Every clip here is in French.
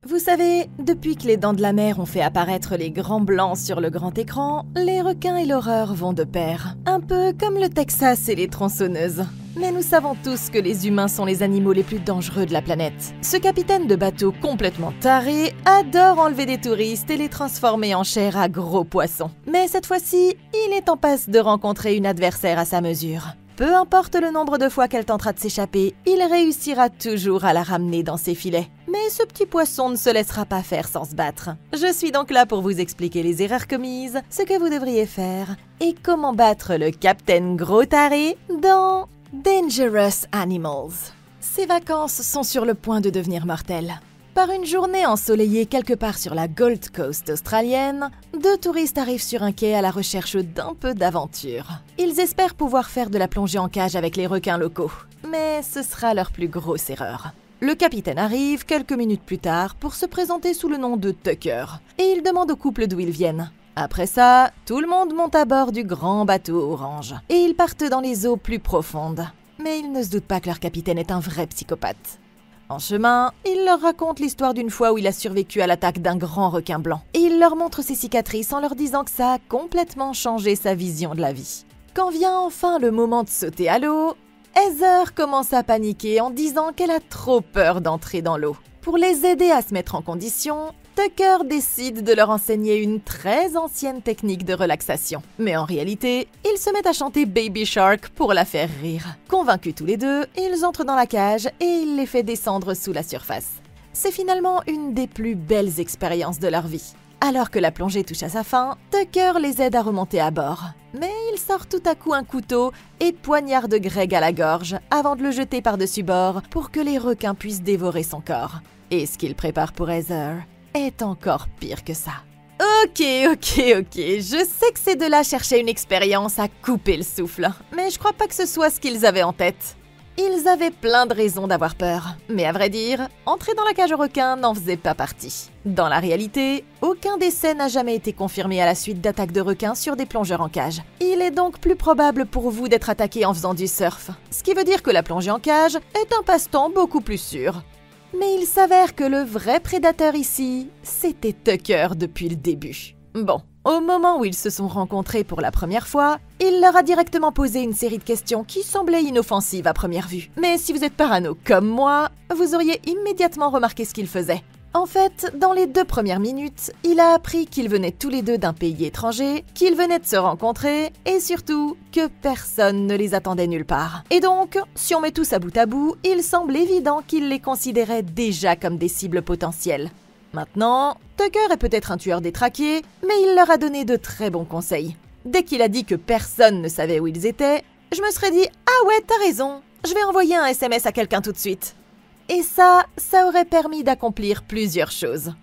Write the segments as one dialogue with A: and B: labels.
A: Vous savez, depuis que les Dents de la Mer ont fait apparaître les grands blancs sur le grand écran, les requins et l'horreur vont de pair. Un peu comme le Texas et les tronçonneuses. Mais nous savons tous que les humains sont les animaux les plus dangereux de la planète. Ce capitaine de bateau complètement taré adore enlever des touristes et les transformer en chair à gros poissons. Mais cette fois-ci, il est en passe de rencontrer une adversaire à sa mesure. Peu importe le nombre de fois qu'elle tentera de s'échapper, il réussira toujours à la ramener dans ses filets. Mais ce petit poisson ne se laissera pas faire sans se battre. Je suis donc là pour vous expliquer les erreurs commises, ce que vous devriez faire, et comment battre le capitaine gros taré dans Dangerous Animals. Ces vacances sont sur le point de devenir mortelles. Par une journée ensoleillée quelque part sur la Gold Coast australienne, 2 touristes arrivent sur un quai à la recherche d'un peu d'aventure. Ils espèrent pouvoir faire de la plongée en cage avec les requins locaux, mais ce sera leur plus grosse erreur. Le capitaine arrive quelques minutes plus tard pour se présenter sous le nom de Tucker, et il demande au couple d'où ils viennent. Après ça, tout le monde monte à bord du grand bateau orange, et ils partent dans les eaux plus profondes. Mais ils ne se doutent pas que leur capitaine est un vrai psychopathe. En chemin, il leur raconte l'histoire d'une fois où il a survécu à l'attaque d'un grand requin blanc. Et il leur montre ses cicatrices en leur disant que ça a complètement changé sa vision de la vie. Quand vient enfin le moment de sauter à l'eau, Heather commence à paniquer en disant qu'elle a trop peur d'entrer dans l'eau. Pour les aider à se mettre en condition, Tucker décide de leur enseigner une très ancienne technique de relaxation. Mais en réalité, ils se mettent à chanter Baby Shark pour la faire rire. Convaincus tous les deux, ils entrent dans la cage et il les fait descendre sous la surface. C'est finalement une des plus belles expériences de leur vie. Alors que la plongée touche à sa fin, Tucker les aide à remonter à bord. Mais il sort tout à coup un couteau et poignarde Greg à la gorge avant de le jeter par-dessus bord pour que les requins puissent dévorer son corps. Et ce qu'il prépare pour Heather est encore pire que ça. Ok, je sais que ces deux-là cherchaient une expérience à couper le souffle, mais je crois pas que ce soit ce qu'ils avaient en tête. Ils avaient plein de raisons d'avoir peur, mais à vrai dire, entrer dans la cage aux requins n'en faisait pas partie. Dans la réalité, aucun décès n'a jamais été confirmé à la suite d'attaques de requins sur des plongeurs en cage. Il est donc plus probable pour vous d'être attaqué en faisant du surf, ce qui veut dire que la plongée en cage est un passe-temps beaucoup plus sûr. Mais il s'avère que le vrai prédateur ici, c'était Tucker depuis le début. Bon, au moment où ils se sont rencontrés pour la première fois, il leur a directement posé une série de questions qui semblaient inoffensives à première vue. Mais si vous êtes parano comme moi, vous auriez immédiatement remarqué ce qu'il faisait. En fait, dans les 2 premières minutes, il a appris qu'ils venaient tous les deux d'un pays étranger, qu'ils venaient de se rencontrer, et surtout que personne ne les attendait nulle part. Et donc, si on met tout ça bout à bout, il semble évident qu'il les considérait déjà comme des cibles potentielles. Maintenant, Tucker est peut-être un tueur détraqué, mais il leur a donné de très bons conseils. Dès qu'il a dit que personne ne savait où ils étaient, je me serais dit « Ah ouais, t'as raison, je vais envoyer un SMS à quelqu'un tout de suite ». Et ça aurait permis d'accomplir plusieurs choses.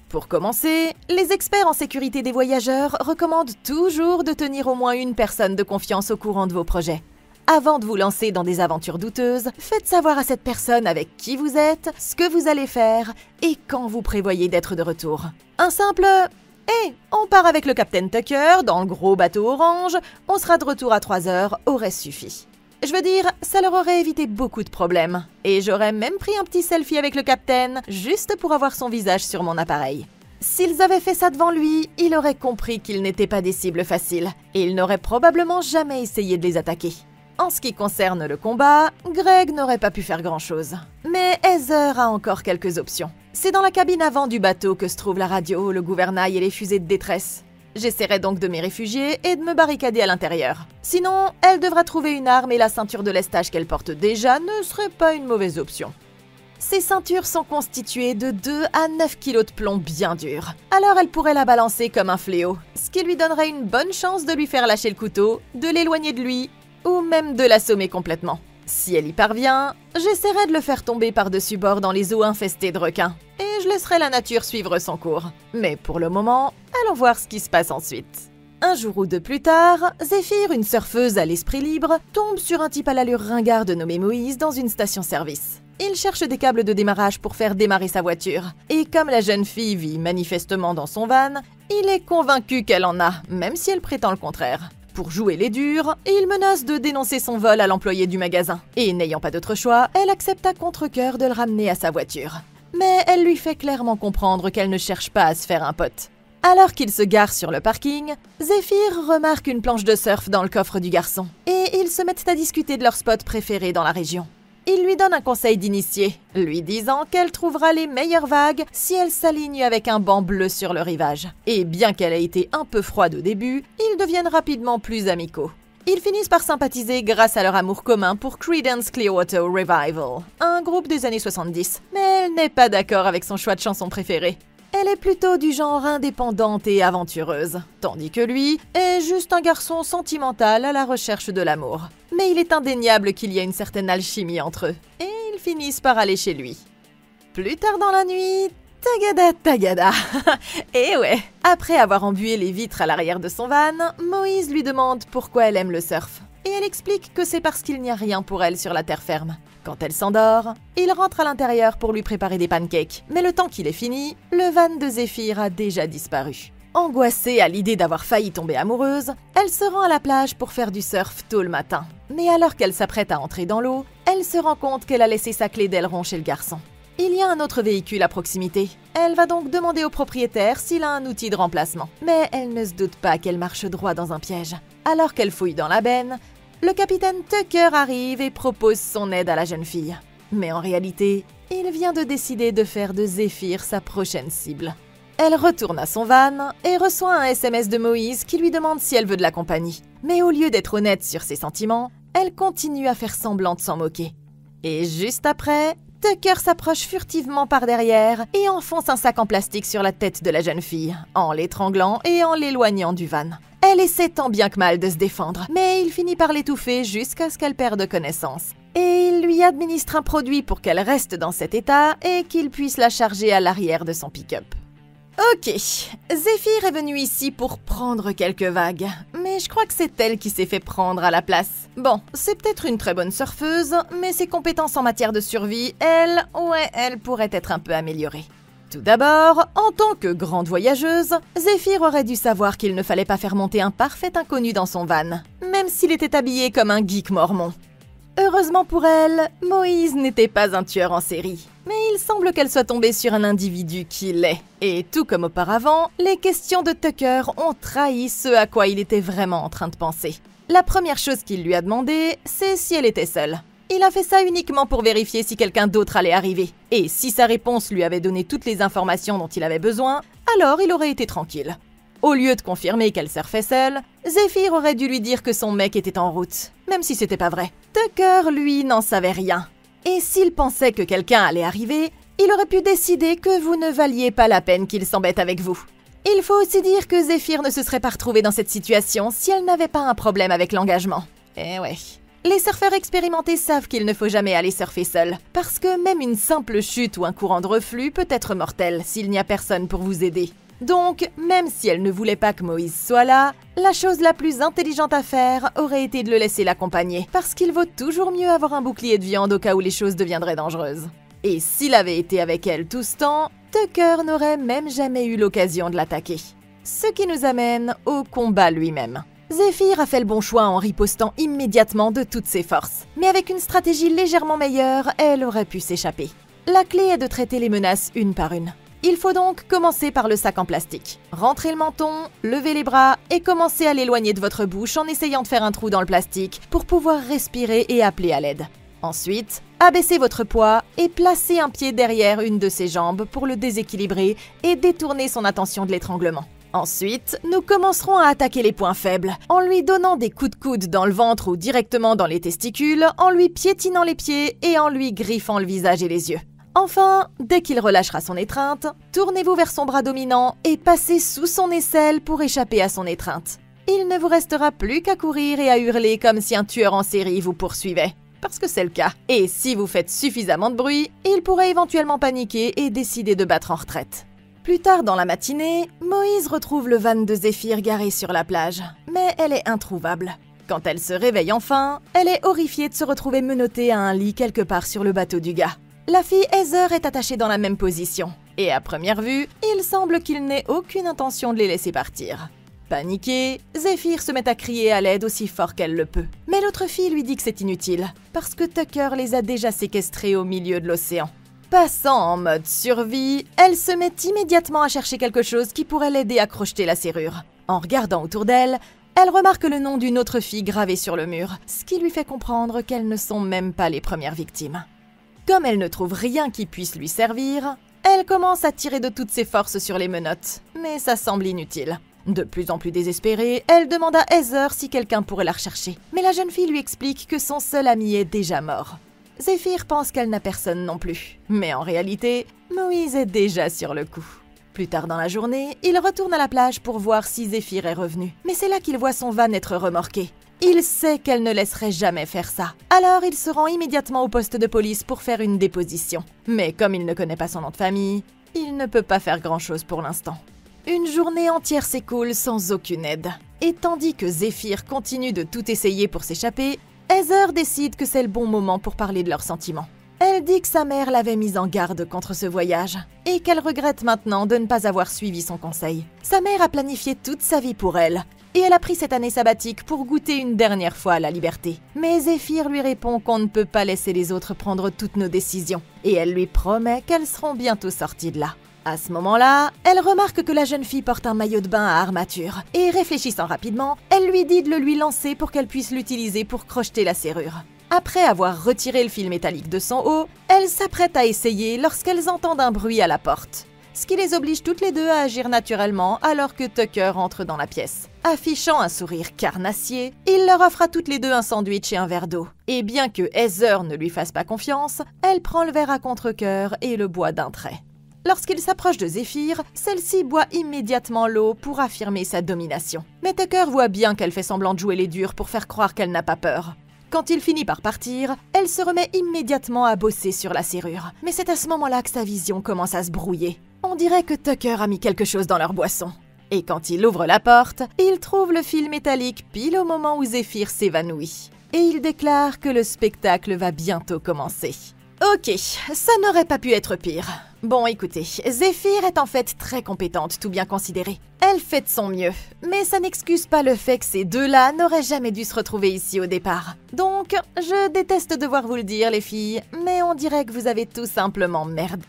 A: Pour commencer, les experts en sécurité des voyageurs recommandent toujours de tenir au moins une personne de confiance au courant de vos projets. Avant de vous lancer dans des aventures douteuses, faites savoir à cette personne avec qui vous êtes, ce que vous allez faire et quand vous prévoyez d'être de retour. Un simple « Hey, on part avec le Capitaine Tucker dans le gros bateau orange, on sera de retour à 3 heures » aurait suffi. Je veux dire, ça leur aurait évité beaucoup de problèmes. Et j'aurais même pris un petit selfie avec le capitaine, juste pour avoir son visage sur mon appareil. S'ils avaient fait ça devant lui, il aurait compris qu'ils n'étaient pas des cibles faciles, et il n'aurait probablement jamais essayé de les attaquer. En ce qui concerne le combat, Greg n'aurait pas pu faire grand-chose. Mais Heather a encore quelques options. C'est dans la cabine avant du bateau que se trouve la radio, le gouvernail et les fusées de détresse. J'essaierai donc de m'y réfugier et de me barricader à l'intérieur. Sinon, elle devra trouver une arme et la ceinture de lestage qu'elle porte déjà ne serait pas une mauvaise option. Ces ceintures sont constituées de 2 à 9 kilos de plomb bien dur. Alors elle pourrait la balancer comme un fléau, ce qui lui donnerait une bonne chance de lui faire lâcher le couteau, de l'éloigner de lui, ou même de l'assommer complètement. Si elle y parvient, j'essaierai de le faire tomber par-dessus bord dans les eaux infestées de requins. Et je laisserai la nature suivre son cours. Mais pour le moment, allons voir ce qui se passe ensuite. Un jour ou 2 plus tard, Zéphyr, une surfeuse à l'esprit libre, tombe sur un type à l'allure ringarde nommé Moïse dans une station-service. Il cherche des câbles de démarrage pour faire démarrer sa voiture. Et comme la jeune fille vit manifestement dans son van, il est convaincu qu'elle en a, même si elle prétend le contraire. Pour jouer les durs, il menace de dénoncer son vol à l'employé du magasin. Et n'ayant pas d'autre choix, elle accepte à contre-cœur de le ramener à sa voiture. mais elle lui fait clairement comprendre qu'elle ne cherche pas à se faire un pote. Alors qu'il se gare sur le parking, Zéphyr remarque une planche de surf dans le coffre du garçon, et ils se mettent à discuter de leur spot préféré dans la région. Il lui donne un conseil d'initié, lui disant qu'elle trouvera les meilleures vagues si elle s'aligne avec un banc bleu sur le rivage. Et bien qu'elle ait été un peu froide au début, ils deviennent rapidement plus amicaux. Ils finissent par sympathiser grâce à leur amour commun pour Creedence Clearwater Revival, un groupe des années 70, mais elle n'est pas d'accord avec son choix de chanson préférée. Elle est plutôt du genre indépendante et aventureuse, tandis que lui est juste un garçon sentimental à la recherche de l'amour. Mais il est indéniable qu'il y a une certaine alchimie entre eux, et ils finissent par aller chez lui. Plus tard dans la nuit, tagada tagada. Et ouais, après avoir embué les vitres à l'arrière de son van, Moïse lui demande pourquoi elle aime le surf. Et elle explique que c'est parce qu'il n'y a rien pour elle sur la terre ferme. Quand elle s'endort, il rentre à l'intérieur pour lui préparer des pancakes. Mais le temps qu'il est fini, le van de Zéphyr a déjà disparu. Angoissée à l'idée d'avoir failli tomber amoureuse, elle se rend à la plage pour faire du surf tôt le matin. Mais alors qu'elle s'apprête à entrer dans l'eau, elle se rend compte qu'elle a laissé sa clé d'aileron chez le garçon. Il y a un autre véhicule à proximité. Elle va donc demander au propriétaire s'il a un outil de remplacement. Mais elle ne se doute pas qu'elle marche droit dans un piège. Alors qu'elle fouille dans la benne, le capitaine Tucker arrive et propose son aide à la jeune fille. Mais en réalité, il vient de décider de faire de Zéphyr sa prochaine cible. Elle retourne à son van et reçoit un SMS de Moïse qui lui demande si elle veut de la compagnie. Mais au lieu d'être honnête sur ses sentiments, elle continue à faire semblant de s'en moquer. Et juste après, Tucker s'approche furtivement par derrière et enfonce un sac en plastique sur la tête de la jeune fille, en l'étranglant et en l'éloignant du van. Elle essaie tant bien que mal de se défendre, mais il finit par l'étouffer jusqu'à ce qu'elle perde connaissance. Et il lui administre un produit pour qu'elle reste dans cet état et qu'il puisse la charger à l'arrière de son pick-up. Ok, Zéphyr est venue ici pour prendre quelques vagues, mais je crois que c'est elle qui s'est fait prendre à la place. Bon, c'est peut-être une très bonne surfeuse, mais ses compétences en matière de survie, elle pourrait être un peu améliorée. Tout d'abord, en tant que grande voyageuse, Zéphyr aurait dû savoir qu'il ne fallait pas faire monter un parfait inconnu dans son van, même s'il était habillé comme un geek mormon. Heureusement pour elle, Moïse n'était pas un tueur en série. Mais il semble qu'elle soit tombée sur un individu qui l'est. Et tout comme auparavant, les questions de Tucker ont trahi ce à quoi il était vraiment en train de penser. La première chose qu'il lui a demandé, c'est si elle était seule. Il a fait ça uniquement pour vérifier si quelqu'un d'autre allait arriver. Et si sa réponse lui avait donné toutes les informations dont il avait besoin, alors il aurait été tranquille. Au lieu de confirmer qu'elle surfait seule, Zéphyr aurait dû lui dire que son mec était en route, même si c'était pas vrai. Tucker, lui, n'en savait rien. Et s'il pensait que quelqu'un allait arriver, il aurait pu décider que vous ne valiez pas la peine qu'il s'embête avec vous. Il faut aussi dire que Zéphyr ne se serait pas retrouvée dans cette situation si elle n'avait pas un problème avec l'engagement. Eh ouais. Les surfeurs expérimentés savent qu'il ne faut jamais aller surfer seul, parce que même une simple chute ou un courant de reflux peut être mortel s'il n'y a personne pour vous aider. Donc, même si elle ne voulait pas que Moïse soit là, la chose la plus intelligente à faire aurait été de le laisser l'accompagner, parce qu'il vaut toujours mieux avoir un bouclier de viande au cas où les choses deviendraient dangereuses. Et s'il avait été avec elle tout ce temps, Tucker n'aurait même jamais eu l'occasion de l'attaquer. Ce qui nous amène au combat lui-même. Zéphyr a fait le bon choix en ripostant immédiatement de toutes ses forces, mais avec une stratégie légèrement meilleure, elle aurait pu s'échapper. La clé est de traiter les menaces une par une. Il faut donc commencer par le sac en plastique. Rentrez le menton, levez les bras et commencez à l'éloigner de votre bouche en essayant de faire un trou dans le plastique pour pouvoir respirer et appeler à l'aide. Ensuite, abaissez votre poids et placez un pied derrière une de ses jambes pour le déséquilibrer et détourner son attention de l'étranglement. Ensuite, nous commencerons à attaquer les points faibles, en lui donnant des coups de coude dans le ventre ou directement dans les testicules, en lui piétinant les pieds et en lui griffant le visage et les yeux. Enfin, dès qu'il relâchera son étreinte, tournez-vous vers son bras dominant et passez sous son aisselle pour échapper à son étreinte. Il ne vous restera plus qu'à courir et à hurler comme si un tueur en série vous poursuivait. Parce que c'est le cas. Et si vous faites suffisamment de bruit, il pourrait éventuellement paniquer et décider de battre en retraite. Plus tard dans la matinée, Moïse retrouve le van de Zéphyr garé sur la plage. Mais elle est introuvable. Quand elle se réveille enfin, elle est horrifiée de se retrouver menottée à un lit quelque part sur le bateau du gars. La fille Heather est attachée dans la même position. Et à première vue, il semble qu'il n'ait aucune intention de les laisser partir. Paniquée, Zéphyr se met à crier à l'aide aussi fort qu'elle le peut. Mais l'autre fille lui dit que c'est inutile, parce que Tucker les a déjà séquestrés au milieu de l'océan. Passant en mode survie, elle se met immédiatement à chercher quelque chose qui pourrait l'aider à crocheter la serrure. En regardant autour d'elle, elle remarque le nom d'une autre fille gravé sur le mur, ce qui lui fait comprendre qu'elles ne sont même pas les premières victimes. Comme elle ne trouve rien qui puisse lui servir, elle commence à tirer de toutes ses forces sur les menottes, mais ça semble inutile. De plus en plus désespérée, elle demande à Heather si quelqu'un pourrait la rechercher, mais la jeune fille lui explique que son seul ami est déjà mort. Zéphyr pense qu'elle n'a personne non plus, mais en réalité, Moïse est déjà sur le coup. Plus tard dans la journée, il retourne à la plage pour voir si Zéphyr est revenu, mais c'est là qu'il voit son van être remorqué. Il sait qu'elle ne laisserait jamais faire ça, alors il se rend immédiatement au poste de police pour faire une déposition. Mais comme il ne connaît pas son nom de famille, il ne peut pas faire grand-chose pour l'instant. Une journée entière s'écoule sans aucune aide. Et tandis que Zéphyr continue de tout essayer pour s'échapper, Heather décide que c'est le bon moment pour parler de leurs sentiments. Elle dit que sa mère l'avait mise en garde contre ce voyage et qu'elle regrette maintenant de ne pas avoir suivi son conseil. Sa mère a planifié toute sa vie pour elle et elle a pris cette année sabbatique pour goûter une dernière fois à la liberté. Mais Zéphyr lui répond qu'on ne peut pas laisser les autres prendre toutes nos décisions et elle lui promet qu'elles seront bientôt sorties de là. À ce moment-là, elle remarque que la jeune fille porte un maillot de bain à armature et réfléchissant rapidement, elle lui dit de le lui lancer pour qu'elle puisse l'utiliser pour crocheter la serrure. Après avoir retiré le fil métallique de son haut, elle s'apprête à essayer lorsqu'elles entendent un bruit à la porte, ce qui les oblige toutes les deux à agir naturellement alors que Tucker entre dans la pièce. Affichant un sourire carnassier, il leur offre à toutes les deux un sandwich et un verre d'eau. Et bien que Heather ne lui fasse pas confiance, elle prend le verre à contre-cœur et le boit d'un trait. Lorsqu'il s'approche de Zéphyr, celle-ci boit immédiatement l'eau pour affirmer sa domination. Mais Tucker voit bien qu'elle fait semblant de jouer les durs pour faire croire qu'elle n'a pas peur. Quand il finit par partir, elle se remet immédiatement à bosser sur la serrure. Mais c'est à ce moment-là que sa vision commence à se brouiller. On dirait que Tucker a mis quelque chose dans leur boisson. Et quand il ouvre la porte, il trouve le fil métallique pile au moment où Zéphyr s'évanouit. Et il déclare que le spectacle va bientôt commencer. Ok, ça n'aurait pas pu être pire. Bon, écoutez, Zéphyr est en fait très compétente, tout bien considéré. Elle fait de son mieux, mais ça n'excuse pas le fait que ces deux-là n'auraient jamais dû se retrouver ici au départ. Donc, je déteste devoir vous le dire, les filles, mais on dirait que vous avez tout simplement merdé.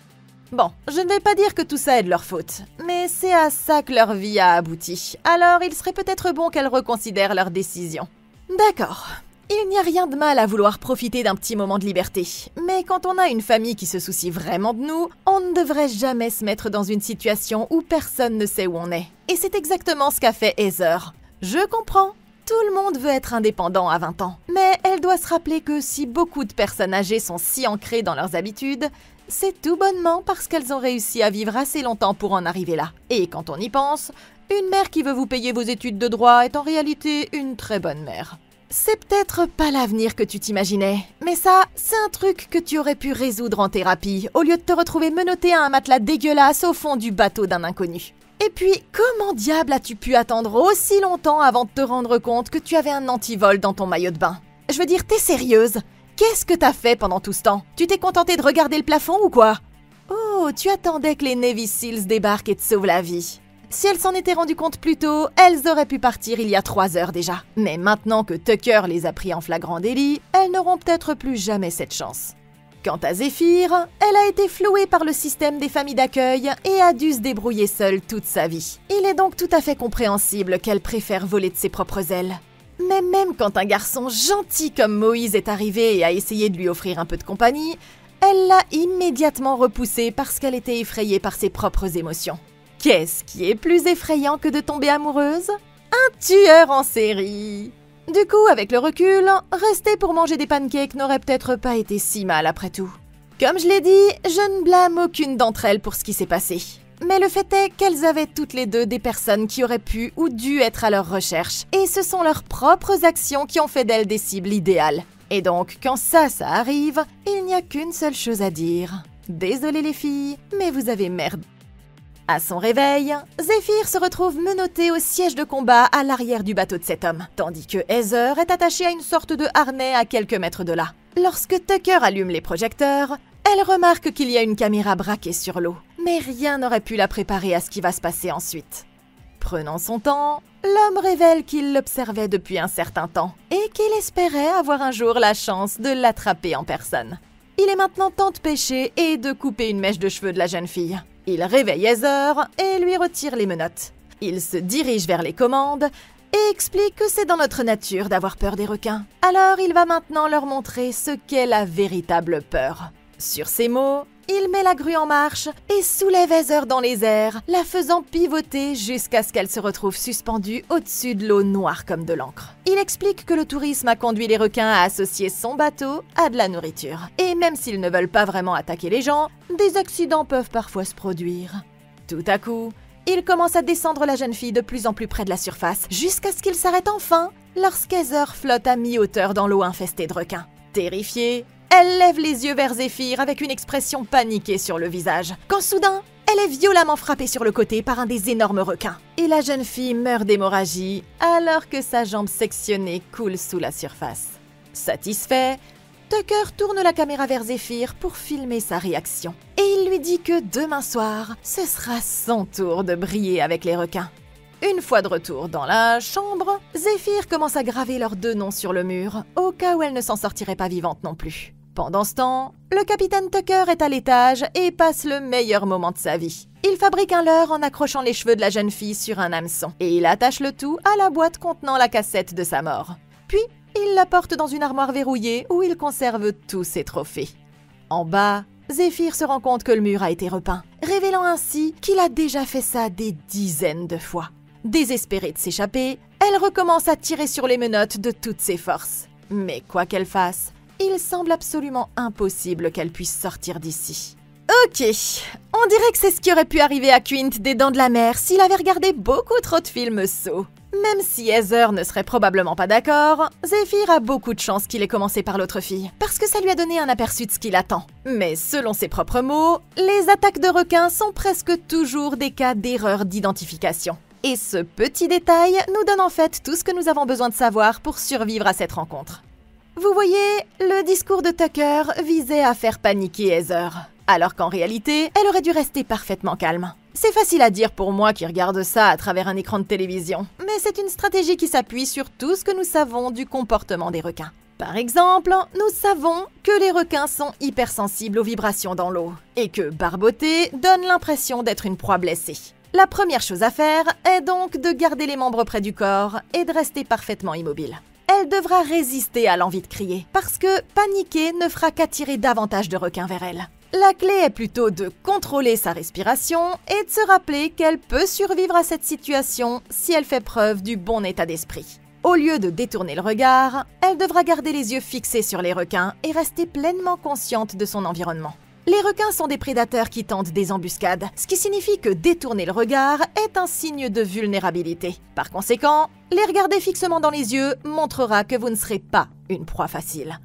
A: Bon, je ne vais pas dire que tout ça est de leur faute, mais c'est à ça que leur vie a abouti, alors il serait peut-être bon qu'elles reconsidèrent leur décision. D'accord. Il n'y a rien de mal à vouloir profiter d'un petit moment de liberté, mais quand on a une famille qui se soucie vraiment de nous, on ne devrait jamais se mettre dans une situation où personne ne sait où on est. Et c'est exactement ce qu'a fait Heather. Je comprends, tout le monde veut être indépendant à 20 ans, mais elle doit se rappeler que si beaucoup de personnes âgées sont si ancrées dans leurs habitudes, c'est tout bonnement parce qu'elles ont réussi à vivre assez longtemps pour en arriver là. Et quand on y pense, une mère qui veut vous payer vos études de droit est en réalité une très bonne mère. C'est peut-être pas l'avenir que tu t'imaginais, mais ça, c'est un truc que tu aurais pu résoudre en thérapie, au lieu de te retrouver menotté à un matelas dégueulasse au fond du bateau d'un inconnu. Et puis, comment diable as-tu pu attendre aussi longtemps avant de te rendre compte que tu avais un antivol dans ton maillot de bain? Je veux dire, t'es sérieuse? Qu'est-ce que t'as fait pendant tout ce temps? Tu t'es contenté de regarder le plafond ou quoi? Oh, tu attendais que les Navy Seals débarquent et te sauvent la vie. Si elles s'en étaient rendues compte plus tôt, elles auraient pu partir il y a 3 heures déjà. Mais maintenant que Tucker les a pris en flagrant délit, elles n'auront peut-être plus jamais cette chance. Quant à Zéphyr, elle a été flouée par le système des familles d'accueil et a dû se débrouiller seule toute sa vie. Il est donc tout à fait compréhensible qu'elle préfère voler de ses propres ailes. Mais même quand un garçon gentil comme Moïse est arrivé et a essayé de lui offrir un peu de compagnie, elle l'a immédiatement repoussé parce qu'elle était effrayée par ses propres émotions. Qu'est-ce qui est plus effrayant que de tomber amoureuse? Un tueur en série! Du coup, avec le recul, rester pour manger des pancakes n'aurait peut-être pas été si mal après tout. Comme je l'ai dit, je ne blâme aucune d'entre elles pour ce qui s'est passé. Mais le fait est qu'elles avaient toutes les deux des personnes qui auraient pu ou dû être à leur recherche. Et ce sont leurs propres actions qui ont fait d'elles des cibles idéales. Et donc, quand ça arrive, il n'y a qu'une seule chose à dire. Désolée les filles, mais vous avez merdé. À son réveil, Zéphyr se retrouve menotté au siège de combat à l'arrière du bateau de cet homme, tandis que Heather est attachée à une sorte de harnais à quelques mètres de là. Lorsque Tucker allume les projecteurs, elle remarque qu'il y a une caméra braquée sur l'eau, mais rien n'aurait pu la préparer à ce qui va se passer ensuite. Prenant son temps, l'homme révèle qu'il l'observait depuis un certain temps et qu'il espérait avoir un jour la chance de l'attraper en personne. Il est maintenant temps de pêcher et de couper une mèche de cheveux de la jeune fille. Il réveille Heather et lui retire les menottes. Il se dirige vers les commandes et explique que c'est dans notre nature d'avoir peur des requins. Alors il va maintenant leur montrer ce qu'est la véritable peur. Sur ces mots, il met la grue en marche et soulève Heather dans les airs, la faisant pivoter jusqu'à ce qu'elle se retrouve suspendue au-dessus de l'eau noire comme de l'encre. Il explique que le tourisme a conduit les requins à associer son bateau à de la nourriture. Et même s'ils ne veulent pas vraiment attaquer les gens, des accidents peuvent parfois se produire. Tout à coup, il commence à descendre la jeune fille de plus en plus près de la surface, jusqu'à ce qu'il s'arrête enfin lorsqu'Heather flotte à mi-hauteur dans l'eau infestée de requins. Terrifiée, elle lève les yeux vers Zéphyr avec une expression paniquée sur le visage, quand soudain, elle est violemment frappée sur le côté par un des énormes requins. Et la jeune fille meurt d'hémorragie alors que sa jambe sectionnée coule sous la surface. Satisfait, Tucker tourne la caméra vers Zéphyr pour filmer sa réaction. Et il lui dit que demain soir, ce sera son tour de briller avec les requins. Une fois de retour dans la chambre, Zéphyr commence à graver leurs 2 noms sur le mur, au cas où elle ne s'en sortirait pas vivante non plus. Pendant ce temps, le capitaine Tucker est à l'étage et passe le meilleur moment de sa vie. Il fabrique un leurre en accrochant les cheveux de la jeune fille sur un hameçon, et il attache le tout à la boîte contenant la cassette de sa mort. Puis, il la porte dans une armoire verrouillée où il conserve tous ses trophées. En bas, Zéphyr se rend compte que le mur a été repeint, révélant ainsi qu'il a déjà fait ça des dizaines de fois. Désespérée de s'échapper, elle recommence à tirer sur les menottes de toutes ses forces. Mais quoi qu'elle fasse, il semble absolument impossible qu'elle puisse sortir d'ici. Ok, on dirait que c'est ce qui aurait pu arriver à Quint des Dents de la Mer s'il avait regardé beaucoup trop de films Saw. Même si Heather ne serait probablement pas d'accord, Zéphyr a beaucoup de chance qu'il ait commencé par l'autre fille, parce que ça lui a donné un aperçu de ce qui l'attend. Mais selon ses propres mots, les attaques de requins sont presque toujours des cas d'erreur d'identification. Et ce petit détail nous donne en fait tout ce que nous avons besoin de savoir pour survivre à cette rencontre. Vous voyez, le discours de Tucker visait à faire paniquer Heather, alors qu'en réalité, elle aurait dû rester parfaitement calme. C'est facile à dire pour moi qui regarde ça à travers un écran de télévision, mais c'est une stratégie qui s'appuie sur tout ce que nous savons du comportement des requins. Par exemple, nous savons que les requins sont hypersensibles aux vibrations dans l'eau, et que barboter donne l'impression d'être une proie blessée. La première chose à faire est donc de garder les membres près du corps et de rester parfaitement immobile. Elle devra résister à l'envie de crier, parce que paniquer ne fera qu'attirer davantage de requins vers elle. La clé est plutôt de contrôler sa respiration et de se rappeler qu'elle peut survivre à cette situation si elle fait preuve du bon état d'esprit. Au lieu de détourner le regard, elle devra garder les yeux fixés sur les requins et rester pleinement consciente de son environnement. Les requins sont des prédateurs qui tentent des embuscades, ce qui signifie que détourner le regard est un signe de vulnérabilité. Par conséquent, les regarder fixement dans les yeux montrera que vous ne serez pas une proie facile.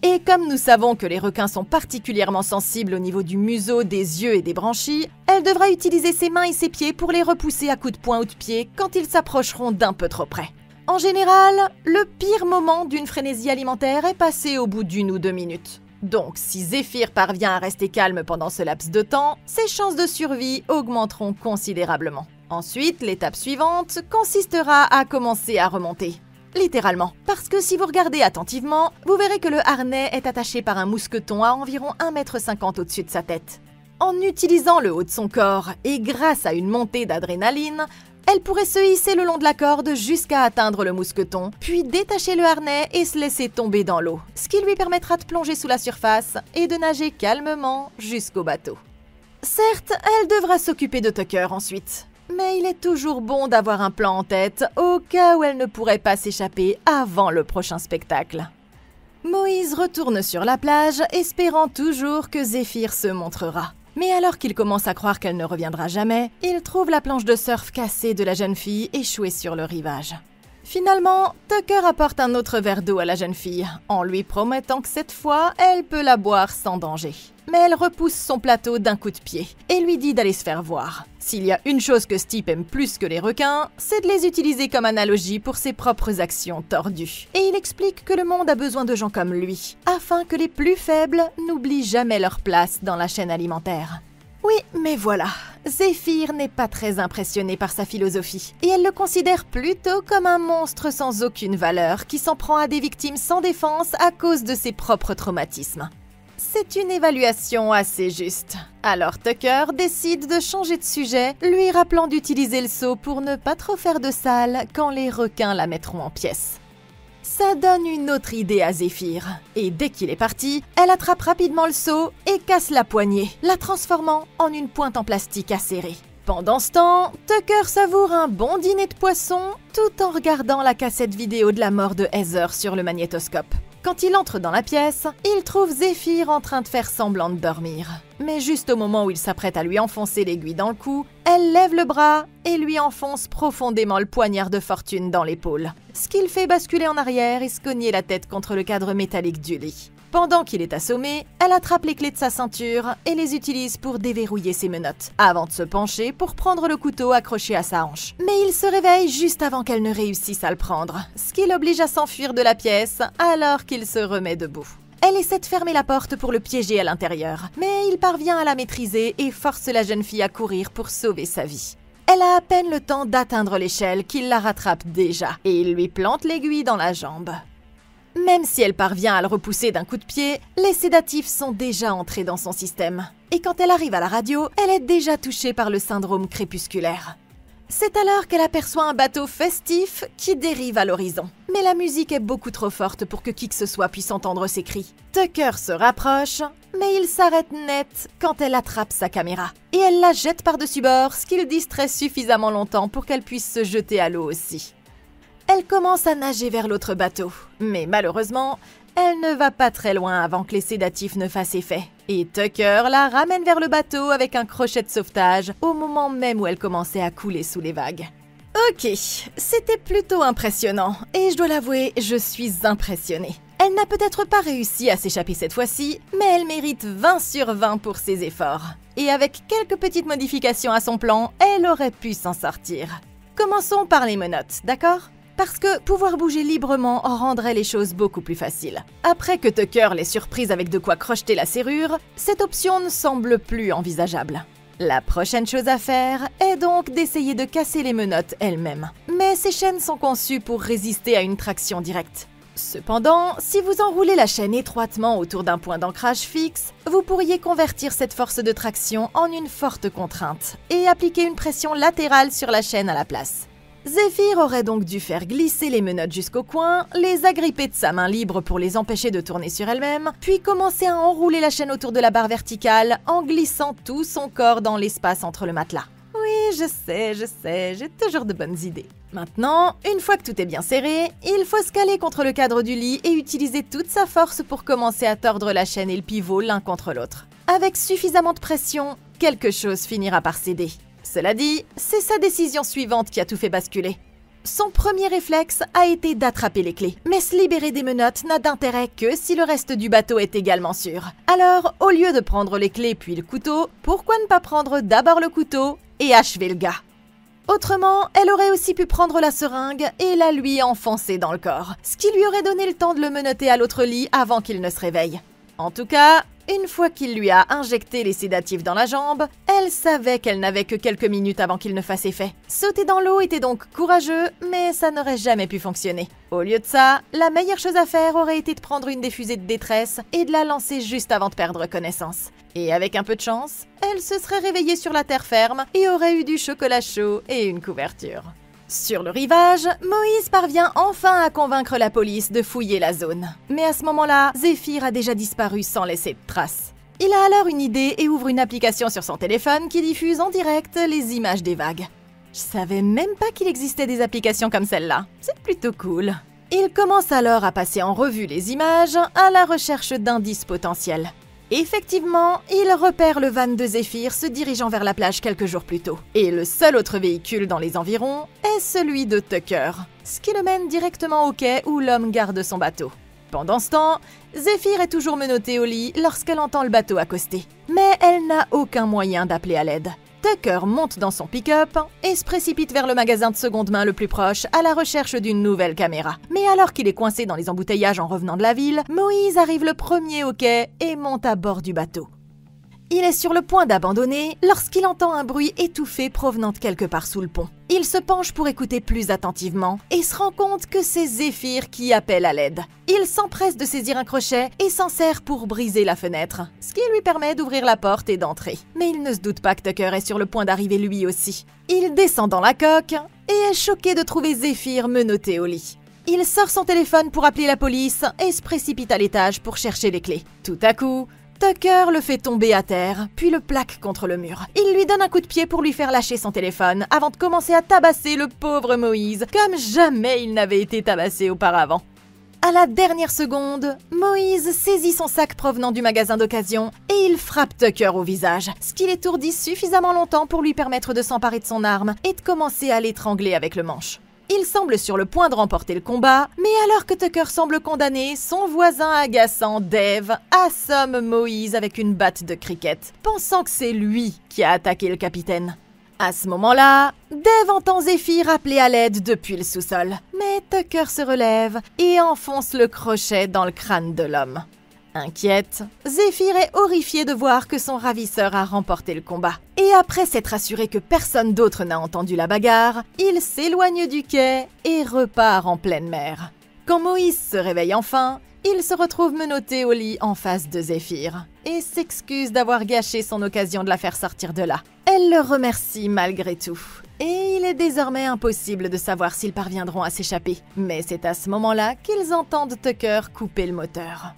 A: Et comme nous savons que les requins sont particulièrement sensibles au niveau du museau, des yeux et des branchies, elle devra utiliser ses mains et ses pieds pour les repousser à coups de poing ou de pied quand ils s'approcheront d'un peu trop près. En général, le pire moment d'une frénésie alimentaire est passé au bout d'1 ou 2 minutes. Donc, si Zéphyr parvient à rester calme pendant ce laps de temps, ses chances de survie augmenteront considérablement. Ensuite, l'étape suivante consistera à commencer à remonter. Littéralement. Parce que si vous regardez attentivement, vous verrez que le harnais est attaché par un mousqueton à environ 1,50 m au-dessus de sa tête. En utilisant le haut de son corps et grâce à une montée d'adrénaline, elle pourrait se hisser le long de la corde jusqu'à atteindre le mousqueton, puis détacher le harnais et se laisser tomber dans l'eau, ce qui lui permettra de plonger sous la surface et de nager calmement jusqu'au bateau. Certes, elle devra s'occuper de Tucker ensuite, mais il est toujours bon d'avoir un plan en tête au cas où elle ne pourrait pas s'échapper avant le prochain spectacle. Moïse retourne sur la plage, espérant toujours que Zéphyr se montrera. Mais alors qu'il commence à croire qu'elle ne reviendra jamais, il trouve la planche de surf cassée de la jeune fille échouée sur le rivage. Finalement, Tucker apporte un autre verre d'eau à la jeune fille, en lui promettant que cette fois, elle peut la boire sans danger. Mais elle repousse son plateau d'un coup de pied et lui dit d'aller se faire voir. S'il y a une chose que ce type aime plus que les requins, c'est de les utiliser comme analogie pour ses propres actions tordues. Et il explique que le monde a besoin de gens comme lui, afin que les plus faibles n'oublient jamais leur place dans la chaîne alimentaire. Oui, mais voilà, Zéphyr n'est pas très impressionnée par sa philosophie et elle le considère plutôt comme un monstre sans aucune valeur qui s'en prend à des victimes sans défense à cause de ses propres traumatismes. C'est une évaluation assez juste. Alors Tucker décide de changer de sujet, lui rappelant d'utiliser le seau pour ne pas trop faire de sale quand les requins la mettront en pièces. Ça donne une autre idée à Zéphyr, et dès qu'il est parti, elle attrape rapidement le seau et casse la poignée, la transformant en une pointe en plastique acérée. Pendant ce temps, Tucker savoure un bon dîner de poisson tout en regardant la cassette vidéo de la mort de Heather sur le magnétoscope. Quand il entre dans la pièce, il trouve Zéphyr en train de faire semblant de dormir. Mais juste au moment où il s'apprête à lui enfoncer l'aiguille dans le cou, elle lève le bras et lui enfonce profondément le poignard de fortune dans l'épaule, ce qui le fait basculer en arrière et se cogner la tête contre le cadre métallique du lit. Pendant qu'il est assommé, elle attrape les clés de sa ceinture et les utilise pour déverrouiller ses menottes, avant de se pencher pour prendre le couteau accroché à sa hanche. Mais il se réveille juste avant qu'elle ne réussisse à le prendre, ce qui l'oblige à s'enfuir de la pièce alors qu'il se remet debout. Elle essaie de fermer la porte pour le piéger à l'intérieur, mais il parvient à la maîtriser et force la jeune fille à courir pour sauver sa vie. Elle a à peine le temps d'atteindre l'échelle qu'il la rattrape déjà, et il lui plante l'aiguille dans la jambe. Même si elle parvient à le repousser d'un coup de pied, les sédatifs sont déjà entrés dans son système. Et quand elle arrive à la radio, elle est déjà touchée par le syndrome crépusculaire. C'est alors qu'elle aperçoit un bateau festif qui dérive à l'horizon. Mais la musique est beaucoup trop forte pour que qui que ce soit puisse entendre ses cris. Tucker se rapproche, mais il s'arrête net quand elle attrape sa caméra. Et elle la jette par-dessus bord, ce qui le distrait suffisamment longtemps pour qu'elle puisse se jeter à l'eau aussi. Elle commence à nager vers l'autre bateau, mais malheureusement, elle ne va pas très loin avant que les sédatifs ne fassent effet. Et Tucker la ramène vers le bateau avec un crochet de sauvetage au moment même où elle commençait à couler sous les vagues. Ok, c'était plutôt impressionnant, et je dois l'avouer, je suis impressionnée. Elle n'a peut-être pas réussi à s'échapper cette fois-ci, mais elle mérite 20 sur 20 pour ses efforts. Et avec quelques petites modifications à son plan, elle aurait pu s'en sortir. Commençons par les menottes, d'accord ? Parce que pouvoir bouger librement rendrait les choses beaucoup plus faciles. Après que Tucker l'ait surprise avec de quoi crocheter la serrure, cette option ne semble plus envisageable. La prochaine chose à faire est donc d'essayer de casser les menottes elles-mêmes. Mais ces chaînes sont conçues pour résister à une traction directe. Cependant, si vous enroulez la chaîne étroitement autour d'un point d'ancrage fixe, vous pourriez convertir cette force de traction en une forte contrainte et appliquer une pression latérale sur la chaîne à la place. Zéphyr aurait donc dû faire glisser les menottes jusqu'au coin, les agripper de sa main libre pour les empêcher de tourner sur elles-mêmes, puis commencer à enrouler la chaîne autour de la barre verticale en glissant tout son corps dans l'espace entre le matelas. Oui, je sais, j'ai toujours de bonnes idées. Maintenant, une fois que tout est bien serré, il faut se caler contre le cadre du lit et utiliser toute sa force pour commencer à tordre la chaîne et le pivot l'un contre l'autre. Avec suffisamment de pression, quelque chose finira par céder. Cela dit, c'est sa décision suivante qui a tout fait basculer. Son premier réflexe a été d'attraper les clés, mais se libérer des menottes n'a d'intérêt que si le reste du bateau est également sûr. Alors, au lieu de prendre les clés puis le couteau, pourquoi ne pas prendre d'abord le couteau et achever le gars ? Autrement, elle aurait aussi pu prendre la seringue et la lui enfoncer dans le corps, ce qui lui aurait donné le temps de le menotter à l'autre lit avant qu'il ne se réveille. En tout cas, une fois qu'il lui a injecté les sédatifs dans la jambe, elle savait qu'elle n'avait que quelques minutes avant qu'il ne fasse effet. Sauter dans l'eau était donc courageux, mais ça n'aurait jamais pu fonctionner. Au lieu de ça, la meilleure chose à faire aurait été de prendre une des fusées de détresse et de la lancer juste avant de perdre connaissance. Et avec un peu de chance, elle se serait réveillée sur la terre ferme et aurait eu du chocolat chaud et une couverture. Sur le rivage, Moïse parvient enfin à convaincre la police de fouiller la zone. Mais à ce moment-là, Zéphyr a déjà disparu sans laisser de traces. Il a alors une idée et ouvre une application sur son téléphone qui diffuse en direct les images des vagues. Je savais même pas qu'il existait des applications comme celle-là. C'est plutôt cool. Il commence alors à passer en revue les images à la recherche d'indices potentiels. Effectivement, il repère le van de Zéphyr se dirigeant vers la plage quelques jours plus tôt. Et le seul autre véhicule dans les environs est celui de Tucker, ce qui le mène directement au quai où l'homme garde son bateau. Pendant ce temps, Zéphyr est toujours menottée au lit lorsqu'elle entend le bateau accoster. Mais elle n'a aucun moyen d'appeler à l'aide. Tucker monte dans son pick-up et se précipite vers le magasin de seconde main le plus proche à la recherche d'une nouvelle caméra. Mais alors qu'il est coincé dans les embouteillages en revenant de la ville, Moïse arrive le premier au quai et monte à bord du bateau. Il est sur le point d'abandonner lorsqu'il entend un bruit étouffé provenant de quelque part sous le pont. Il se penche pour écouter plus attentivement et se rend compte que c'est Zéphyr qui appelle à l'aide. Il s'empresse de saisir un crochet et s'en sert pour briser la fenêtre, ce qui lui permet d'ouvrir la porte et d'entrer. Mais il ne se doute pas que Tucker est sur le point d'arriver lui aussi. Il descend dans la coque et est choqué de trouver Zéphyr menotté au lit. Il sort son téléphone pour appeler la police et se précipite à l'étage pour chercher les clés. Tout à coup, Tucker le fait tomber à terre, puis le plaque contre le mur. Il lui donne un coup de pied pour lui faire lâcher son téléphone avant de commencer à tabasser le pauvre Moïse comme jamais il n'avait été tabassé auparavant. À la dernière seconde, Moïse saisit son sac provenant du magasin d'occasion et il frappe Tucker au visage, ce qui l'étourdit suffisamment longtemps pour lui permettre de s'emparer de son arme et de commencer à l'étrangler avec le manche. Il semble sur le point de remporter le combat, mais alors que Tucker semble condamné, son voisin agaçant, Dave, assomme Moïse avec une batte de cricket, pensant que c'est lui qui a attaqué le capitaine. À ce moment-là, Dave entend Zéphyr appeler à l'aide depuis le sous-sol, mais Tucker se relève et enfonce le crochet dans le crâne de l'homme. Inquiète, Zéphyr est horrifié de voir que son ravisseur a remporté le combat. Et après s'être assuré que personne d'autre n'a entendu la bagarre, il s'éloigne du quai et repart en pleine mer. Quand Moïse se réveille enfin, il se retrouve menotté au lit en face de Zéphyr et s'excuse d'avoir gâché son occasion de la faire sortir de là. Elle le remercie malgré tout. Et il est désormais impossible de savoir s'ils parviendront à s'échapper. Mais c'est à ce moment-là qu'ils entendent Tucker couper le moteur.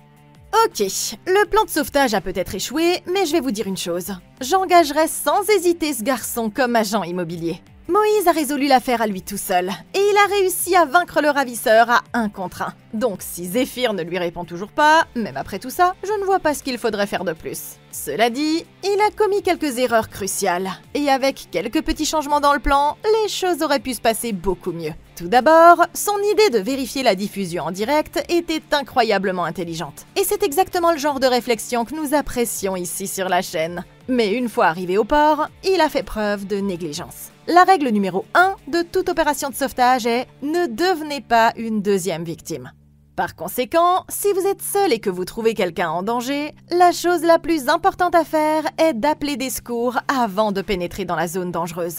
A: Ok, le plan de sauvetage a peut-être échoué, mais je vais vous dire une chose. J'engagerai sans hésiter ce garçon comme agent immobilier. Moïse a résolu l'affaire à lui tout seul, et il a réussi à vaincre le ravisseur à 1 contre 1. Donc si Zéphyr ne lui répond toujours pas, même après tout ça, je ne vois pas ce qu'il faudrait faire de plus. Cela dit, il a commis quelques erreurs cruciales, et avec quelques petits changements dans le plan, les choses auraient pu se passer beaucoup mieux. Tout d'abord, son idée de vérifier la diffusion en direct était incroyablement intelligente. Et c'est exactement le genre de réflexion que nous apprécions ici sur la chaîne. Mais une fois arrivé au port, il a fait preuve de négligence. La règle numéro 1 de toute opération de sauvetage est « ne devenez pas une deuxième victime ». Par conséquent, si vous êtes seul et que vous trouvez quelqu'un en danger, la chose la plus importante à faire est d'appeler des secours avant de pénétrer dans la zone dangereuse.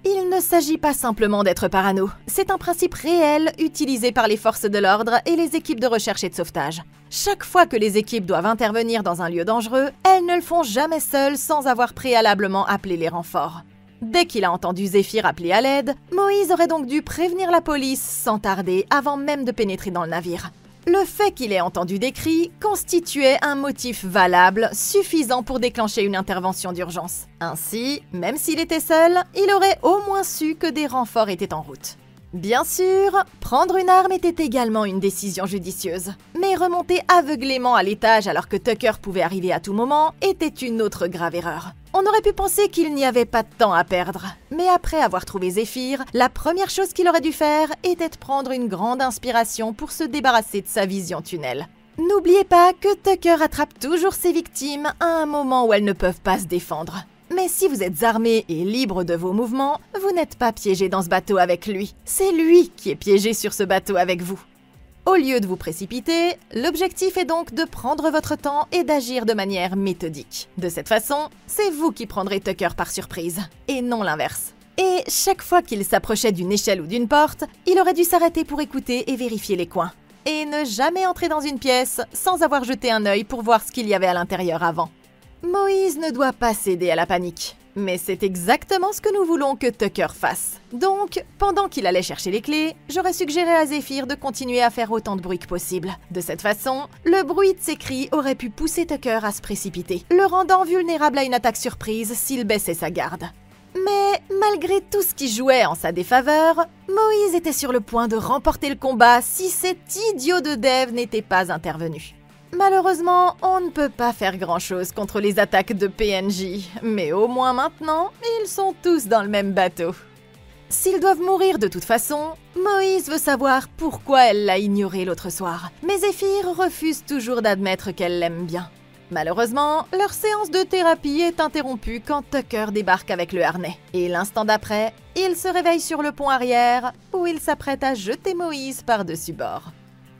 A: Il ne s'agit pas simplement d'être parano, c'est un principe réel utilisé par les forces de l'ordre et les équipes de recherche et de sauvetage. Chaque fois que les équipes doivent intervenir dans un lieu dangereux, elles ne le font jamais seules sans avoir préalablement appelé les renforts. Dès qu'il a entendu Zéphyr appeler à l'aide, Moïse aurait donc dû prévenir la police sans tarder avant même de pénétrer dans le navire. Le fait qu'il ait entendu des cris constituait un motif valable suffisant pour déclencher une intervention d'urgence. Ainsi, même s'il était seul, il aurait au moins su que des renforts étaient en route. Bien sûr, prendre une arme était également une décision judicieuse. Mais remonter aveuglément à l'étage alors que Tucker pouvait arriver à tout moment était une autre grave erreur. On aurait pu penser qu'il n'y avait pas de temps à perdre. Mais après avoir trouvé Zéphyr, la première chose qu'il aurait dû faire était de prendre une grande inspiration pour se débarrasser de sa vision tunnel. N'oubliez pas que Tucker attrape toujours ses victimes à un moment où elles ne peuvent pas se défendre. Mais si vous êtes armé et libre de vos mouvements, vous n'êtes pas piégé dans ce bateau avec lui. C'est lui qui est piégé sur ce bateau avec vous. Au lieu de vous précipiter, l'objectif est donc de prendre votre temps et d'agir de manière méthodique. De cette façon, c'est vous qui prendrez Tucker par surprise, et non l'inverse. Et chaque fois qu'il s'approchait d'une échelle ou d'une porte, il aurait dû s'arrêter pour écouter et vérifier les coins. Et ne jamais entrer dans une pièce sans avoir jeté un œil pour voir ce qu'il y avait à l'intérieur avant. Moïse ne doit pas céder à la panique, mais c'est exactement ce que nous voulons que Tucker fasse. Donc, pendant qu'il allait chercher les clés, j'aurais suggéré à Zéphyr de continuer à faire autant de bruit que possible. De cette façon, le bruit de ses cris aurait pu pousser Tucker à se précipiter, le rendant vulnérable à une attaque surprise s'il baissait sa garde. Mais malgré tout ce qui jouait en sa défaveur, Moïse était sur le point de remporter le combat si cet idiot de Dave n'était pas intervenu. Malheureusement, on ne peut pas faire grand-chose contre les attaques de PNJ, mais au moins maintenant, ils sont tous dans le même bateau. S'ils doivent mourir de toute façon, Moïse veut savoir pourquoi elle l'a ignoré l'autre soir, mais Zéphyr refuse toujours d'admettre qu'elle l'aime bien. Malheureusement, leur séance de thérapie est interrompue quand Tucker débarque avec le harnais. Et l'instant d'après, il se réveille sur le pont arrière, où il s'apprête à jeter Moïse par-dessus bord.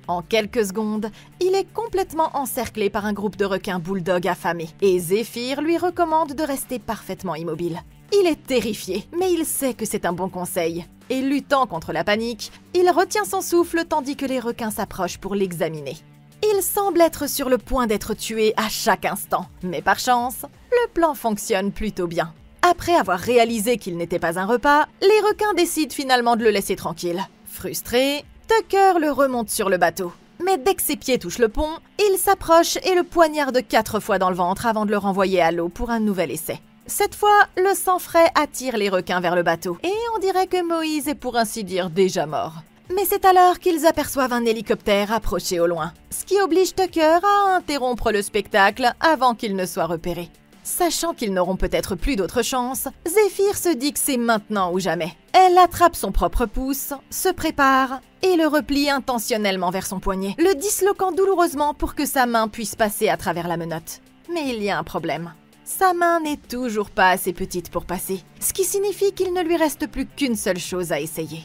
A: En quelques secondes, il est complètement encerclé par un groupe de requins bulldogs affamés, et Zéphyr lui recommande de rester parfaitement immobile. Il est terrifié, mais il sait que c'est un bon conseil. Et luttant contre la panique, il retient son souffle tandis que les requins s'approchent pour l'examiner. Il semble être sur le point d'être tué à chaque instant, mais par chance, le plan fonctionne plutôt bien. Après avoir réalisé qu'il n'était pas un repas, les requins décident finalement de le laisser tranquille. Frustré, Tucker le remonte sur le bateau. Mais dès que ses pieds touchent le pont, il s'approche et le poignarde 4 fois dans le ventre avant de le renvoyer à l'eau pour un nouvel essai. Cette fois, le sang frais attire les requins vers le bateau, et on dirait que Moïse est pour ainsi dire déjà mort. Mais c'est alors qu'ils aperçoivent un hélicoptère approcher au loin, ce qui oblige Tucker à interrompre le spectacle avant qu'il ne soit repéré. Sachant qu'ils n'auront peut-être plus d'autre chance, Zéphyr se dit que c'est maintenant ou jamais. Elle attrape son propre pouce, se prépare et le replie intentionnellement vers son poignet, le disloquant douloureusement pour que sa main puisse passer à travers la menotte. Mais il y a un problème. Sa main n'est toujours pas assez petite pour passer, ce qui signifie qu'il ne lui reste plus qu'une seule chose à essayer.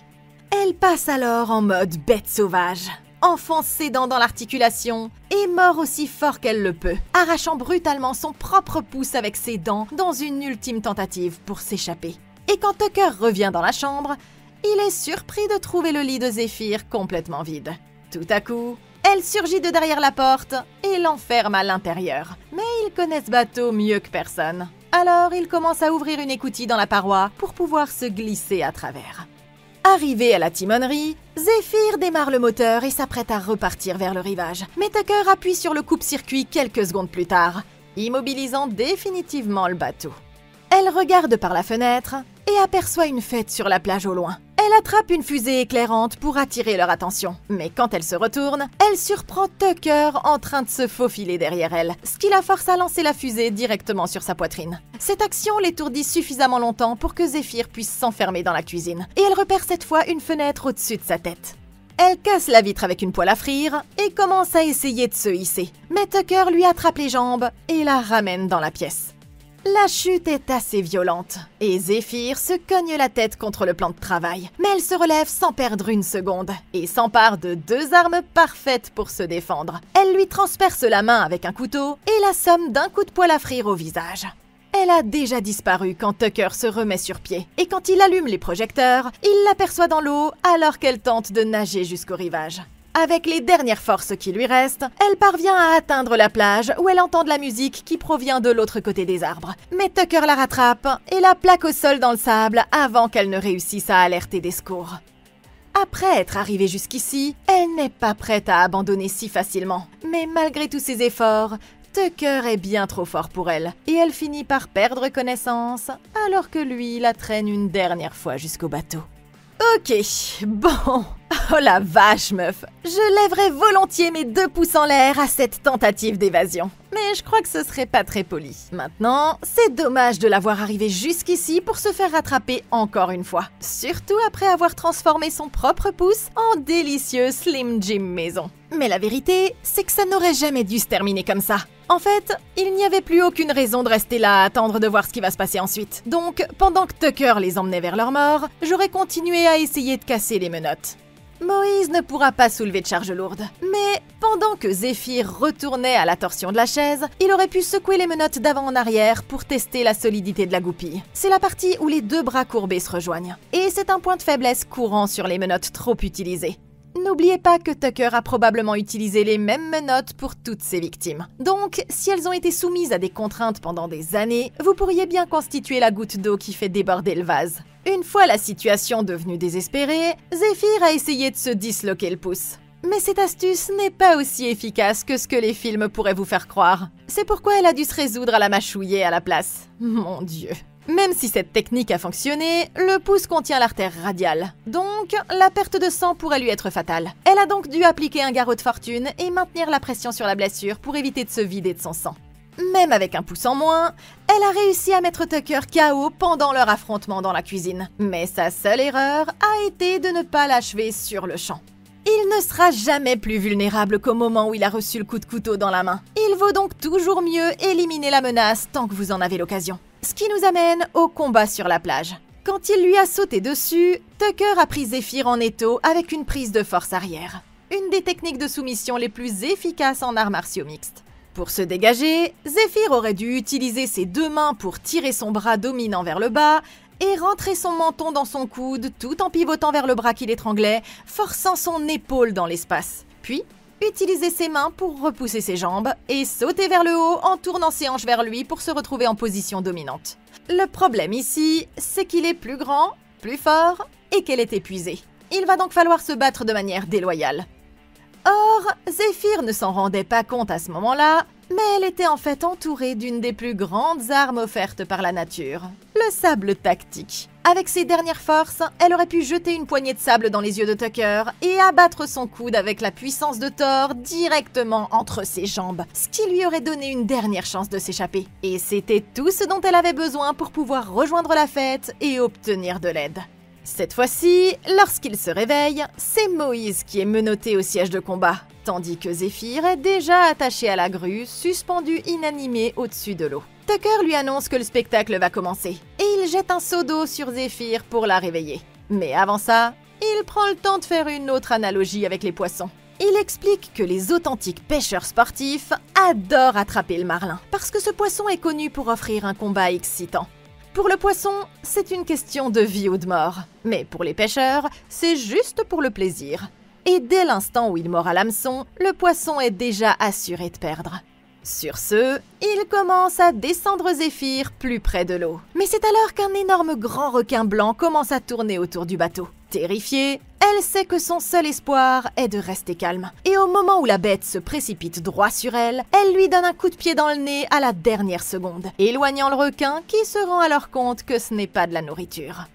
A: Elle passe alors en mode bête sauvage, enfonce ses dents dans l'articulation et mord aussi fort qu'elle le peut, arrachant brutalement son propre pouce avec ses dents dans une ultime tentative pour s'échapper. Et quand Tucker revient dans la chambre, il est surpris de trouver le lit de Zéphyr complètement vide. Tout à coup, elle surgit de derrière la porte et l'enferme à l'intérieur. Mais ils connaissent ce bateau mieux que personne. Alors ils commencent à ouvrir une écoutille dans la paroi pour pouvoir se glisser à travers. Arrivé à la timonerie, Zéphyr démarre le moteur et s'apprête à repartir vers le rivage. Mais Tucker appuie sur le coupe-circuit quelques secondes plus tard, immobilisant définitivement le bateau. Elle regarde par la fenêtre et aperçoit une fête sur la plage au loin. Elle attrape une fusée éclairante pour attirer leur attention. Mais quand elle se retourne, elle surprend Tucker en train de se faufiler derrière elle, ce qui la force à lancer la fusée directement sur sa poitrine. Cette action l'étourdit suffisamment longtemps pour que Zéphyr puisse s'enfermer dans la cuisine. Et elle repère cette fois une fenêtre au-dessus de sa tête. Elle casse la vitre avec une poêle à frire et commence à essayer de se hisser. Mais Tucker lui attrape les jambes et la ramène dans la pièce. La chute est assez violente, et Zéphyr se cogne la tête contre le plan de travail. Mais elle se relève sans perdre une seconde, et s'empare de 2 armes parfaites pour se défendre. Elle lui transperce la main avec un couteau, et l'assomme d'un coup de poêle à frire au visage. Elle a déjà disparu quand Tucker se remet sur pied, et quand il allume les projecteurs, il l'aperçoit dans l'eau alors qu'elle tente de nager jusqu'au rivage. Avec les dernières forces qui lui restent, elle parvient à atteindre la plage où elle entend de la musique qui provient de l'autre côté des arbres. Mais Tucker la rattrape et la plaque au sol dans le sable avant qu'elle ne réussisse à alerter des secours. Après être arrivée jusqu'ici, elle n'est pas prête à abandonner si facilement. Mais malgré tous ses efforts, Tucker est bien trop fort pour elle et elle finit par perdre connaissance alors que lui la traîne une dernière fois jusqu'au bateau. Ok, bon. Oh la vache, meuf. Je lèverais volontiers mes 2 pouces en l'air à cette tentative d'évasion. Mais je crois que ce serait pas très poli. Maintenant, c'est dommage de l'avoir arrivé jusqu'ici pour se faire rattraper encore une fois. Surtout après avoir transformé son propre pouce en délicieux Slim Jim maison. Mais la vérité, c'est que ça n'aurait jamais dû se terminer comme ça. En fait, il n'y avait plus aucune raison de rester là à attendre de voir ce qui va se passer ensuite. Donc, pendant que Tucker les emmenait vers leur mort, j'aurais continué à essayer de casser les menottes. Moïse ne pourra pas soulever de charge lourde. Mais pendant que Zéphyr retournait à la torsion de la chaise, il aurait pu secouer les menottes d'avant en arrière pour tester la solidité de la goupille. C'est la partie où les 2 bras courbés se rejoignent. Et c'est un point de faiblesse courant sur les menottes trop utilisées. N'oubliez pas que Tucker a probablement utilisé les mêmes menottes pour toutes ses victimes. Donc, si elles ont été soumises à des contraintes pendant des années, vous pourriez bien constituer la goutte d'eau qui fait déborder le vase. Une fois la situation devenue désespérée, Zéphyr a essayé de se disloquer le pouce. Mais cette astuce n'est pas aussi efficace que ce que les films pourraient vous faire croire. C'est pourquoi elle a dû se résoudre à la mâchouiller à la place. Mon Dieu. Même si cette technique a fonctionné, le pouce contient l'artère radiale. Donc, la perte de sang pourrait lui être fatale. Elle a donc dû appliquer un garrot de fortune et maintenir la pression sur la blessure pour éviter de se vider de son sang. Même avec un pouce en moins, elle a réussi à mettre Tucker KO pendant leur affrontement dans la cuisine. Mais sa seule erreur a été de ne pas l'achever sur le champ. Il ne sera jamais plus vulnérable qu'au moment où il a reçu le coup de couteau dans la main. Il vaut donc toujours mieux éliminer la menace tant que vous en avez l'occasion. Ce qui nous amène au combat sur la plage. Quand il lui a sauté dessus, Tucker a pris Zéphyr en étau avec une prise de force arrière. une des techniques de soumission les plus efficaces en arts martiaux mixtes. Pour se dégager, Zéphyr aurait dû utiliser ses deux mains pour tirer son bras dominant vers le bas et rentrer son menton dans son coude tout en pivotant vers le bras qui l'étranglait, forçant son épaule dans l'espace. Puis, utiliser ses mains pour repousser ses jambes et sauter vers le haut en tournant ses hanches vers lui pour se retrouver en position dominante. Le problème ici, c'est qu'il est plus grand, plus fort et qu'elle est épuisée. Il va donc falloir se battre de manière déloyale. Or, Zéphyr ne s'en rendait pas compte à ce moment-là, mais elle était en fait entourée d'une des plus grandes armes offertes par la nature, le sable tactique. Avec ses dernières forces, elle aurait pu jeter une poignée de sable dans les yeux de Tucker et abattre son coude avec la puissance de Thor directement entre ses jambes, ce qui lui aurait donné une dernière chance de s'échapper. Et c'était tout ce dont elle avait besoin pour pouvoir rejoindre la fête et obtenir de l'aide. Cette fois-ci, lorsqu'il se réveille, c'est Moïse qui est menotté au siège de combat, tandis que Zéphyr est déjà attaché à la grue, suspendu inanimé au-dessus de l'eau. Tucker lui annonce que le spectacle va commencer, et il jette un seau d'eau sur Zéphyr pour la réveiller. Mais avant ça, il prend le temps de faire une autre analogie avec les poissons. Il explique que les authentiques pêcheurs sportifs adorent attraper le marlin, parce que ce poisson est connu pour offrir un combat excitant. Pour le poisson, c'est une question de vie ou de mort. Mais pour les pêcheurs, c'est juste pour le plaisir. Et dès l'instant où il mord à l'hameçon, le poisson est déjà assuré de perdre. Sur ce, il commence à descendre Zéphyr plus près de l'eau. Mais c'est alors qu'un énorme grand requin blanc commence à tourner autour du bateau. Terrifiée, elle sait que son seul espoir est de rester calme. Et au moment où la bête se précipite droit sur elle, elle lui donne un coup de pied dans le nez à la dernière seconde, éloignant le requin qui se rend alors compte que ce n'est pas de la nourriture.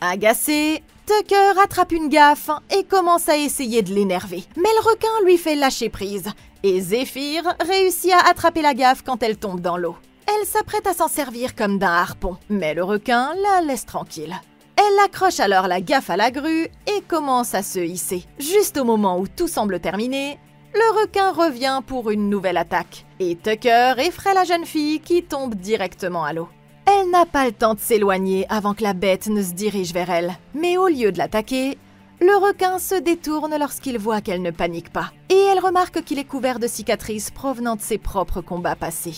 A: Agacé, Tucker attrape une gaffe et commence à essayer de l'énerver. Mais le requin lui fait lâcher prise, et Zéphyr réussit à attraper la gaffe quand elle tombe dans l'eau. Elle s'apprête à s'en servir comme d'un harpon, mais le requin la laisse tranquille. Elle accroche alors la gaffe à la grue et commence à se hisser. Juste au moment où tout semble terminé, le requin revient pour une nouvelle attaque. Et Tucker effraie la jeune fille qui tombe directement à l'eau. Elle n'a pas le temps de s'éloigner avant que la bête ne se dirige vers elle. Mais au lieu de l'attaquer, le requin se détourne lorsqu'il voit qu'elle ne panique pas. Et elle remarque qu'il est couvert de cicatrices provenant de ses propres combats passés.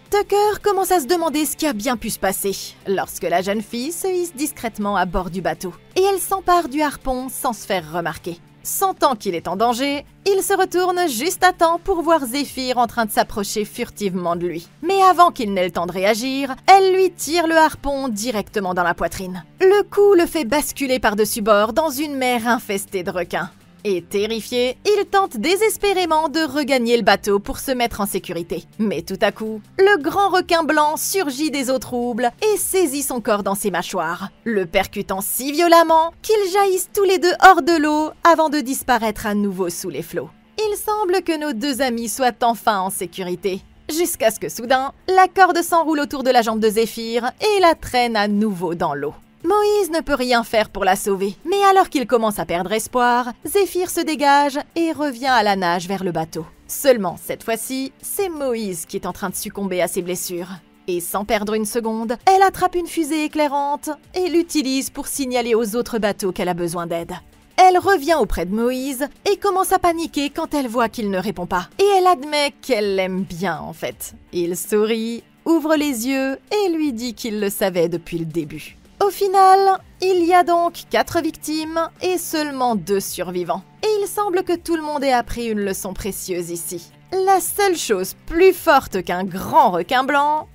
A: Tucker commence à se demander ce qui a bien pu se passer lorsque la jeune fille se hisse discrètement à bord du bateau. Et elle s'empare du harpon sans se faire remarquer. Sentant qu'il est en danger, il se retourne juste à temps pour voir Zéphyr en train de s'approcher furtivement de lui. Mais avant qu'il n'ait le temps de réagir, elle lui tire le harpon directement dans la poitrine. Le coup le fait basculer par-dessus bord dans une mer infestée de requins. Et terrifié, il tente désespérément de regagner le bateau pour se mettre en sécurité. Mais tout à coup, le grand requin blanc surgit des eaux troubles et saisit son corps dans ses mâchoires, le percutant si violemment qu'ils jaillissent tous les deux hors de l'eau avant de disparaître à nouveau sous les flots. Il semble que nos deux amis soient enfin en sécurité, jusqu'à ce que soudain, la corde s'enroule autour de la jambe de Zéphyr et la traîne à nouveau dans l'eau. Moïse ne peut rien faire pour la sauver, mais alors qu'il commence à perdre espoir, Zéphyr se dégage et revient à la nage vers le bateau. Seulement, cette fois-ci, c'est Moïse qui est en train de succomber à ses blessures. Et sans perdre une seconde, elle attrape une fusée éclairante et l'utilise pour signaler aux autres bateaux qu'elle a besoin d'aide. Elle revient auprès de Moïse et commence à paniquer quand elle voit qu'il ne répond pas. Et elle admet qu'elle l'aime bien en fait. Il sourit, ouvre les yeux et lui dit qu'il le savait depuis le début. Au final, il y a donc 4 victimes et seulement 2 survivants. Et il semble que tout le monde ait appris une leçon précieuse ici. La seule chose plus forte qu'un grand requin blanc,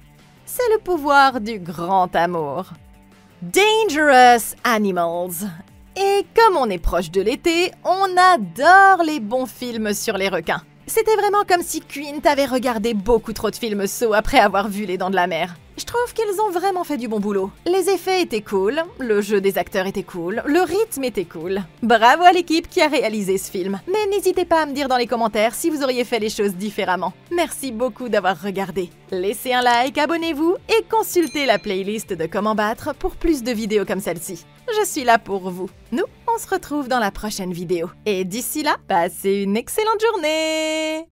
A: c'est le pouvoir du grand amour. Dangerous Animals. Et comme on est proche de l'été, on adore les bons films sur les requins. C'était vraiment comme si Quint avait regardé beaucoup trop de films Saw après avoir vu Les Dents de la Mer. Je trouve qu'ils ont vraiment fait du bon boulot. Les effets étaient cool, le jeu des acteurs était cool, le rythme était cool. Bravo à l'équipe qui a réalisé ce film. Mais n'hésitez pas à me dire dans les commentaires si vous auriez fait les choses différemment. Merci beaucoup d'avoir regardé. Laissez un like, abonnez-vous et consultez la playlist de Comment Battre pour plus de vidéos comme celle-ci. Je suis là pour vous. Nous, on se retrouve dans la prochaine vidéo. Et d'ici là, passez une excellente journée!